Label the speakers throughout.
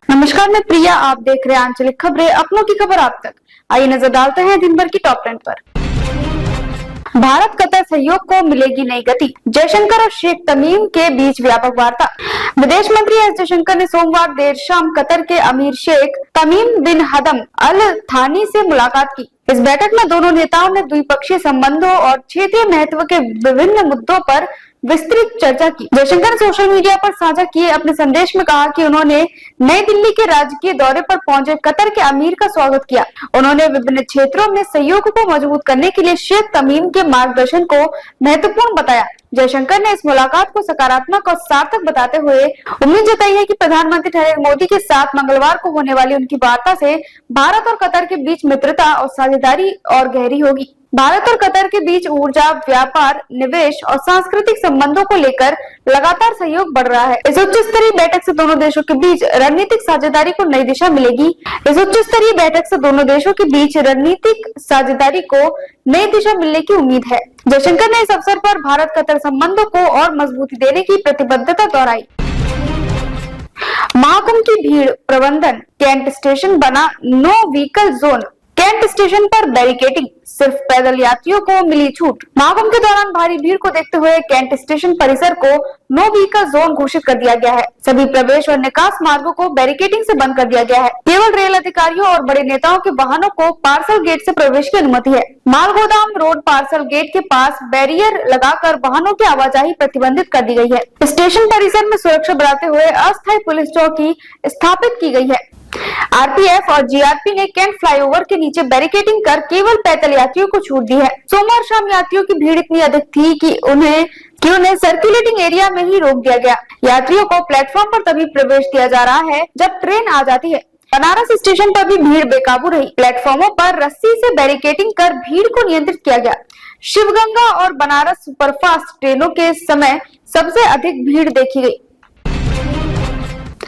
Speaker 1: नमस्कार, मैं प्रिया। आप देख रहे हैं आंचलिक खबरें, अपनों की खबर आप तक। आइए नजर डालते हैं दिन भर की टॉप 10 पर। भारत कतर सहयोग को मिलेगी नई गति, जयशंकर और शेख तमीम के बीच व्यापक वार्ता। विदेश मंत्री एस जयशंकर ने सोमवार देर शाम कतर के अमीर शेख तमीम बिन हदम अल थानी से मुलाकात की। इस बैठक में दोनों नेताओं ने द्विपक्षीय संबंधों और क्षेत्रीय महत्व के विभिन्न मुद्दों पर विस्तृत चर्चा की। जयशंकर ने सोशल मीडिया पर साझा किए अपने संदेश में कहा कि उन्होंने नई दिल्ली के राजकीय दौरे पर पहुंचे कतर के अमीर का स्वागत किया। उन्होंने विभिन्न क्षेत्रों में सहयोग को मजबूत करने के लिए शेख तमीम के मार्गदर्शन को महत्वपूर्ण बताया। जयशंकर ने इस मुलाकात को सकारात्मक और सार्थक बताते हुए उम्मीद जताई है कि प्रधानमंत्री नरेंद्र मोदी के साथ मंगलवार को होने वाली उनकी वार्ता से भारत और कतर के बीच मित्रता और साझेदारी और गहरी होगी। भारत और कतर के बीच ऊर्जा, व्यापार, निवेश और सांस्कृतिक संबंधों को लेकर लगातार सहयोग बढ़ रहा है। इस उच्च स्तरीय बैठक से दोनों देशों के बीच रणनीतिक साझेदारी को नई दिशा मिलेगी। इस उच्च स्तरीय बैठक से दोनों देशों के बीच रणनीतिक साझेदारी को नई दिशा मिलने की उम्मीद है। जयशंकर ने इस अवसर पर भारत कतर संबंधों को और मजबूती देने की प्रतिबद्धता दोहराई। महाकुंभ की भीड़ प्रबंधन, कैंट स्टेशन बना no vehicle zone. Cantt station पर बैरिकेडिंग, सिर्फ पैदल यात्रियों को मिली छूट। महाकुंभ के दौरान भारी भीड़ को देखते हुए कैंट स्टेशन परिसर को नो व्हीकल जोन घोषित कर दिया गया है। सभी प्रवेश और निकास मार्गों को बैरिकेडिंग से बंद कर दिया गया है। केवल रेल अधिकारियों और बड़े नेताओं के वाहनों को पार्सल गेट से प्रवेश की अनुमति है। माल गोदाम रोड पार्सल गेट के पास बैरियर लगाकर वाहनों की आवाजाही प्रतिबंधित कर दी गई है। स्टेशन परिसर में सुरक्षा बढ़ाते हुए अस्थायी पुलिस चौकी स्थापित की गई है। आरपीएफ और जीआरपी ने कैंट फ्लाईओवर के नीचे बैरिकेडिंग कर केवल पैदल यात्रियों को छूट दी है। सोमवार शाम यात्रियों की भीड़ इतनी अधिक थी कि उन्हें सर्कुलेटिंग एरिया में ही रोक दिया गया। यात्रियों को प्लेटफॉर्म पर तभी प्रवेश दिया जा रहा है जब ट्रेन आ जाती है। बनारस स्टेशन पर भी भीड़ बेकाबू रही। प्लेटफॉर्मों पर रस्सी से बैरिकेडिंग कर भीड़ को नियंत्रित किया गया। शिवगंगा और बनारस सुपरफास्ट ट्रेनों के समय सबसे अधिक भीड़ देखी गई।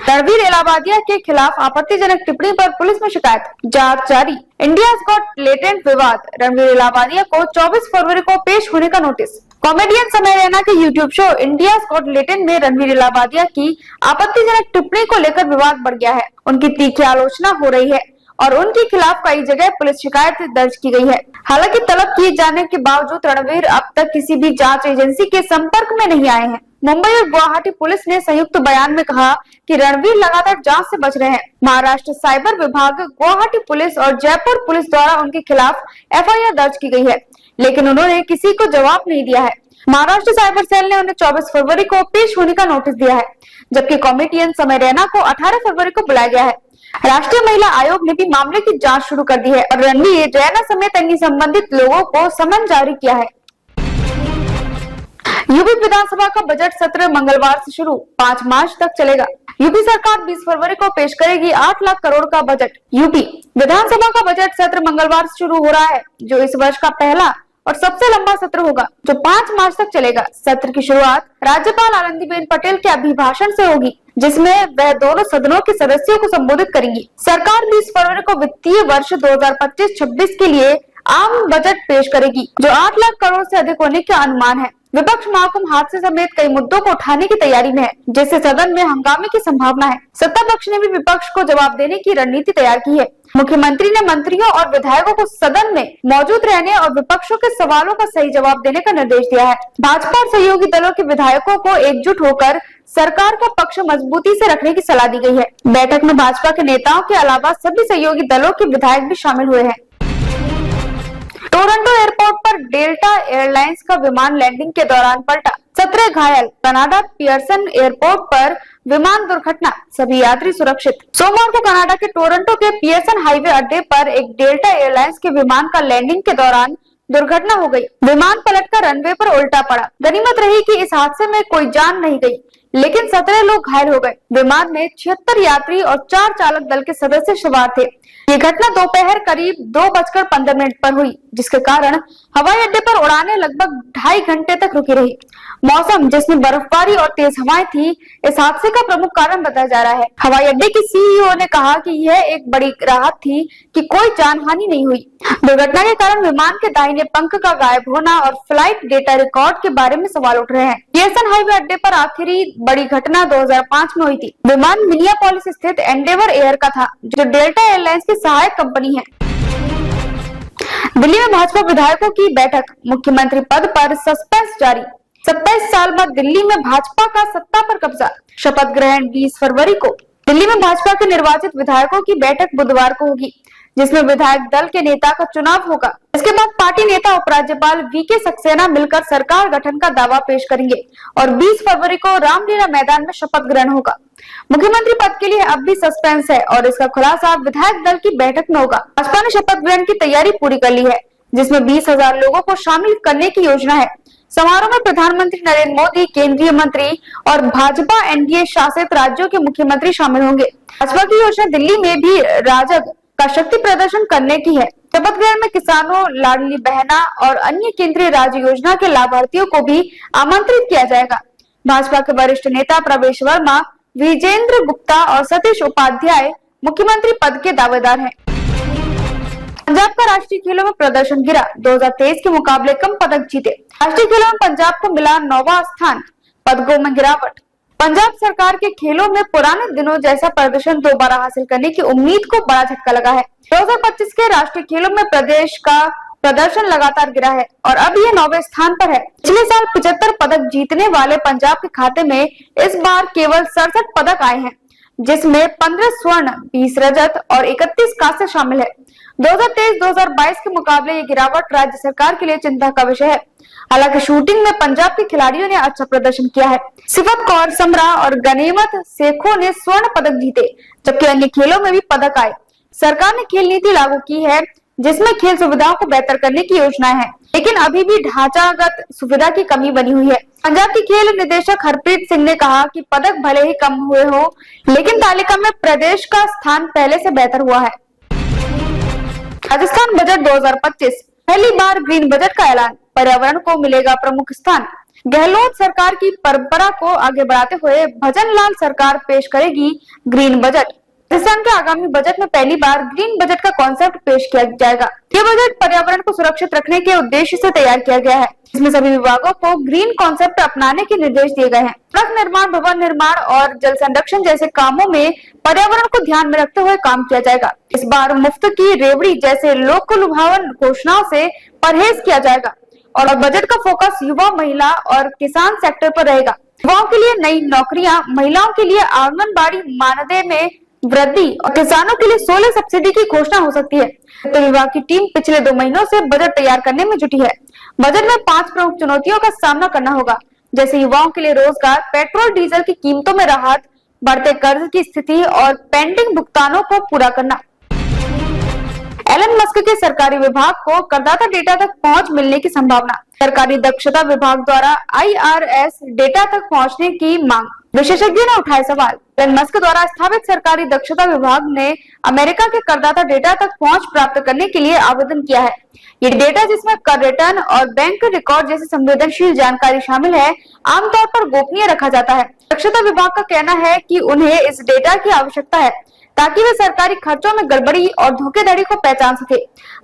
Speaker 1: रणवीर इलाहाबादिया के खिलाफ आपत्तिजनक टिप्पणी पर पुलिस में शिकायत, जांच जारी। इंडियाज गॉट लेटेंट विवाद, रणवीर इलाहाबादिया को 24 फरवरी को पेश होने का नोटिस। कॉमेडियन समय रैना के YouTube show India's got latent में रणवीर इलाहाबादिया की आपत्तिजनक टिप्पणी को लेकर विवाद बढ़ गया है। उनकी तीखी आलोचना हो रही है और उनके खिलाफ कई जगह पुलिस शिकायत दर्ज की गई है। हालांकि तलब किए जाने के बावजूद रणवीर अब तक किसी भी जांच एजेंसी के संपर्क में नहीं आए हैं। मुंबई और गुवाहाटी पुलिस ने संयुक्त बयान में कहा कि रणवीर लगातार जांच से बच रहे हैं। महाराष्ट्र साइबर विभाग, गुवाहाटी पुलिस और जयपुर पुलिस द्वारा उनके खिलाफ एफआईआर दर्ज की गई है, लेकिन उन्होंने किसी को जवाब नहीं दिया है। महाराष्ट्र साइबर सेल ने उन्हें 24 फरवरी को पेश होने का नोटिस दिया है, जबकि कॉमेडियन समय रैना को 18 फरवरी को बुलाया गया है। राष्ट्रीय महिला आयोग ने भी मामले की जांच शुरू कर दी है और रणवीर, रैना समेत अन्य संबंधित लोगों को समन जारी किया है। यूपी विधानसभा का बजट सत्र मंगलवार से शुरू, 5 मार्च तक चलेगा। यूपी सरकार 20 फरवरी को पेश करेगी 8 लाख करोड़ का बजट। यूपी विधानसभा का बजट सत्र मंगलवार से शुरू हो रहा है, जो इस वर्ष का पहला और सबसे लंबा सत्र होगा, जो 5 मार्च तक चलेगा। सत्र की शुरुआत राज्यपाल आनंदीबेन पटेल के अभिभाषण से होगी, जिसमें वह दोनों सदनों के सदस्यों को संबोधित करेंगी। सरकार 20 फरवरी को वित्तीय वर्ष 2025-26 के लिए आम बजट पेश करेगी, जो 8 लाख करोड़ से अधिक होने का अनुमान है। विपक्ष महाकुंभ हादसे समेत कई मुद्दों को उठाने की तैयारी में है, जिससे सदन में हंगामे की संभावना है। सत्ता पक्ष ने भी विपक्ष को जवाब देने की रणनीति तैयार की है। मुख्यमंत्री ने मंत्रियों और विधायकों को सदन में मौजूद रहने और विपक्षों के सवालों का सही जवाब देने का निर्देश दिया है। भाजपा और सहयोगी दलों के विधायकों को एकजुट होकर सरकार का पक्ष मजबूती से रखने की सलाह दी गई है। बैठक में भाजपा के नेताओं के अलावा सभी सहयोगी दलों के विधायक भी शामिल हुए हैं। टोरंटो एयरपोर्ट पर डेल्टा एयरलाइंस का विमान लैंडिंग के दौरान पलटा, 17 घायल। कनाडा पियर्सन एयरपोर्ट पर विमान दुर्घटना, सभी यात्री सुरक्षित। सोमवार को कनाडा के टोरंटो के पियर्सन हाईवे अड्डे पर एक डेल्टा एयरलाइंस के विमान का लैंडिंग के दौरान दुर्घटना हो गई। विमान पलटकर रनवे पर उल्टा पड़ा। गनीमत रही कि इस हादसे में कोई जान नहीं गई, लेकिन 17 लोग घायल हो गए। विमान में 76 यात्री और 4 चालक दल के सदस्य सवार थे। ये घटना दोपहर करीब 2:15 पर हुई। जिसके कारण हवाई अड्डे पर उड़ानें लगभग 2.5 घंटे तक रुकी रही। मौसम जिसमें बर्फबारी और तेज हवाएं थी, इस हादसे का प्रमुख कारण बताया जा रहा है। हवाई अड्डे की सीईओ ने कहा कि यह एक बड़ी राहत थी कि कोई जानहानि नहीं हुई। दुर्घटना के कारण विमान के दाहिने पंख का गायब होना और फ्लाइट डेटा रिकॉर्ड के बारे में सवाल उठ रहे हैं। पियर्सन हवाई अड्डे पर आखिरी बड़ी घटना 2005 में हुई थी। विमान मिनियापोलिस स्थित एंडेवर एयर का था, जो डेल्टा एयरलाइंस की सहायक कंपनी है। दिल्ली में भाजपा विधायकों की बैठक, मुख्यमंत्री पद पर सस्पेंस जारी। 27 साल बाद दिल्ली में भाजपा का सत्ता पर कब्जा, शपथ ग्रहण 20 फरवरी को। दिल्ली में भाजपा के निर्वाचित विधायकों की बैठक बुधवार को होगी, जिसमें विधायक दल के नेता का चुनाव होगा। इसके बाद पार्टी नेता उपराज्यपाल वीके सक्सेना मिलकर सरकार गठन का दावा पेश करेंगे और 20 फरवरी को रामलीला मैदान में शपथ ग्रहण होगा। मुख्यमंत्री पद के लिए अब भी सस्पेंस है और इसका खुलासा विधायक दल की बैठक में होगा। भाजपा ने शपथ ग्रहण की तैयारी पूरी कर ली है, जिसमें 20,000 लोगों को शामिल करने की योजना है। समारोह में प्रधानमंत्री नरेंद्र मोदी, केंद्रीय मंत्री और भाजपा एनडीए शासित राज्यों के मुख्यमंत्री शामिल होंगे। भाजपा की योजना दिल्ली में भी राजग का शक्ति प्रदर्शन करने की है। शपथ ग्रहण में किसानों, लाडली बहना और अन्य केंद्रीय राज्य योजना के लाभार्थियों को भी आमंत्रित किया जाएगा। भाजपा के वरिष्ठ नेता प्रवेश वर्मा, विजेंद्र गुप्ता और सतीश उपाध्याय मुख्यमंत्री पद के दावेदार हैं। पंजाब का राष्ट्रीय खेलों में प्रदर्शन गिरा, 2023 के मुकाबले कम पदक जीते। राष्ट्रीय खेलों में पंजाब को मिला 9वां स्थान, पदकों में गिरावट। पंजाब सरकार के खेलों में पुराने दिनों जैसा प्रदर्शन दोबारा हासिल करने की उम्मीद को बड़ा झटका लगा है। 2025 के राष्ट्रीय खेलों में प्रदेश का प्रदर्शन लगातार गिरा है और अब यह 9वें स्थान पर है। पिछले साल 75 पदक जीतने वाले पंजाब के खाते में इस बार केवल 67 पदक आए हैं, जिसमें 15 स्वर्ण, 20 रजत और 31 कांस्य शामिल है। 2023-2022 के मुकाबले ये गिरावट राज्य सरकार के लिए चिंता का विषय है। हालांकि शूटिंग में पंजाब के खिलाड़ियों ने अच्छा प्रदर्शन किया है। सिफत कौर समरा और गनीमत शेखों ने स्वर्ण पदक जीते, जबकि अन्य खेलों में भी पदक आए। सरकार ने खेल नीति लागू की है, जिसमें खेल सुविधाओं को बेहतर करने की योजनाएं हैं, लेकिन अभी भी ढांचागत सुविधा की कमी बनी हुई है। पंजाब के खेल निदेशक हरप्रीत सिंह ने कहा कि पदक भले ही कम हुए हो, लेकिन तालिका में प्रदेश का स्थान पहले से बेहतर हुआ है। राजस्थान बजट 2025, पहली बार ग्रीन बजट का ऐलान, पर्यावरण को मिलेगा प्रमुख स्थान। गहलोत सरकार की परंपरा को आगे बढ़ाते हुए भजनलाल सरकार पेश करेगी ग्रीन बजट। राजस्थान के आगामी बजट में पहली बार ग्रीन बजट का कॉन्सेप्ट पेश किया जाएगा। यह बजट पर्यावरण को सुरक्षित रखने के उद्देश्य से तैयार किया गया है। इसमें सभी विभागों को ग्रीन कॉन्सेप्ट अपनाने के निर्देश दिए गए हैं। सड़क निर्माण, भवन निर्माण और जल संरक्षण जैसे कामों में पर्यावरण को ध्यान में रखते हुए काम किया जाएगा। इस बार मुफ्त की रेवड़ी जैसे लोक लुभावन घोषणाओं से परहेज किया जाएगा और बजट का फोकस युवा, महिला और किसान सेक्टर पर रहेगा। युवाओं के लिए नई नौकरियां, महिलाओं के लिए आंगनबाड़ी मानदेय में वृद्धि और किसानों के लिए 16 सब्सिडी की घोषणा हो सकती है। वित्त विभाग की टीम पिछले 2 महीनों से बजट तैयार करने में जुटी है। बजट में 5 प्रमुख चुनौतियों का सामना करना होगा, जैसे युवाओं के लिए रोजगार, पेट्रोल डीजल की कीमतों में राहत, बढ़ते कर्ज की स्थिति और पेंडिंग भुगतानों को पूरा करना। एलन मस्क के सरकारी विभाग को करदाता डेटा तक पहुंच मिलने की संभावना। सरकारी दक्षता विभाग द्वारा IRS डेटा तक पहुंचने की मांग, विशेषज्ञों ने उठाए सवाल। एलन मस्क द्वारा स्थापित सरकारी दक्षता विभाग ने अमेरिका के करदाता डेटा तक पहुंच प्राप्त करने के लिए आवेदन किया है। ये डेटा, जिसमें कर रिटर्न और बैंक रिकॉर्ड जैसी संवेदनशील जानकारी शामिल है, आमतौर पर गोपनीय रखा जाता है। दक्षता विभाग का कहना है कि उन्हें इस डेटा की आवश्यकता है ताकि वे सरकारी खर्चों में गड़बड़ी और धोखाधड़ी को पहचान सके।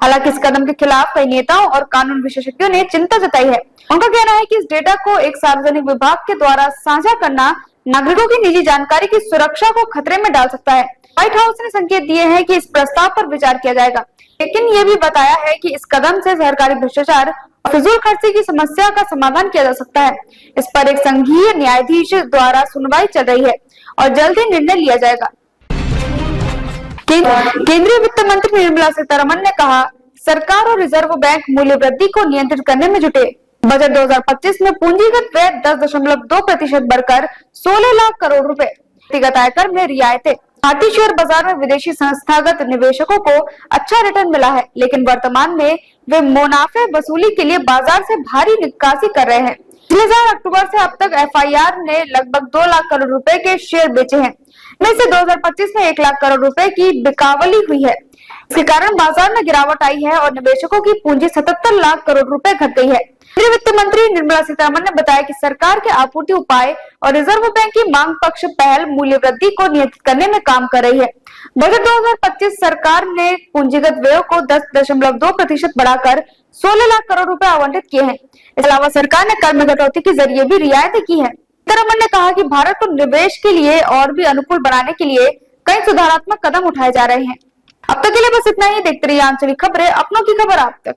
Speaker 1: हालांकि इस कदम के खिलाफ कई नेताओं और कानून विशेषज्ञों ने चिंता जताई है। उनका कहना है कि इस डेटा को एक सार्वजनिक विभाग के द्वारा साझा करना नागरिकों की निजी जानकारी की सुरक्षा को खतरे में डाल सकता है। व्हाइट हाउस ने संकेत दिए हैं कि इस प्रस्ताव पर विचार किया जाएगा, लेकिन ये भी बताया है कि इस कदम से सरकारी भ्रष्टाचार और फिजूल खर्ची की समस्या का समाधान किया जा सकता है। इस पर एक संघीय न्यायाधीश द्वारा सुनवाई चल रही है और जल्द ही निर्णय लिया जाएगा। केंद्रीय वित्त मंत्री निर्मला सीतारमण ने कहा, सरकार और रिजर्व बैंक मूल्य वृद्धि को नियंत्रित करने में जुटे। बजट 2025 में पूंजीगत व्यय 10.2% बढ़कर 16 लाख करोड़ रुपए। व्यक्तिगत आयकर में रियायतें। भारतीय शेयर बाजार में विदेशी संस्थागत निवेशकों को अच्छा रिटर्न मिला है, लेकिन वर्तमान में वे मुनाफे वसूली के लिए बाजार से भारी निकासी कर रहे हैं। पिछले साल अक्टूबर से अब तक FIR ने लगभग 2 लाख करोड़ रुपए के शेयर बेचे हैं। में से 2025 में 1 लाख करोड़ रुपए की बिकावली हुई है। इसके कारण बाजार में गिरावट आई है और निवेशकों की पूंजी 77 लाख करोड़ रुपए घट गई है। केंद्रीय वित्त मंत्री निर्मला सीतारमण ने बताया कि सरकार के आपूर्ति उपाय और रिजर्व बैंक की मांग पक्ष पहल मूल्य वृद्धि को नियंत्रित करने में काम कर रही है। बजट 2025 सरकार ने पूंजीगत व्यय को 10.2% बढ़ाकर 16 लाख करोड़ रुपए आवंटित किए हैं। इसके अलावा सरकार ने कर में कटौती के जरिए भी रियायतें की है। सीतारमण ने कहा कि भारत को निवेश के लिए और भी अनुकूल बनाने के लिए कई सुधारात्मक कदम उठाए जा रहे हैं। अब तक के लिए बस इतना ही। देखते रहिए आंचलिक खबरें, अपनों की खबर आप तक।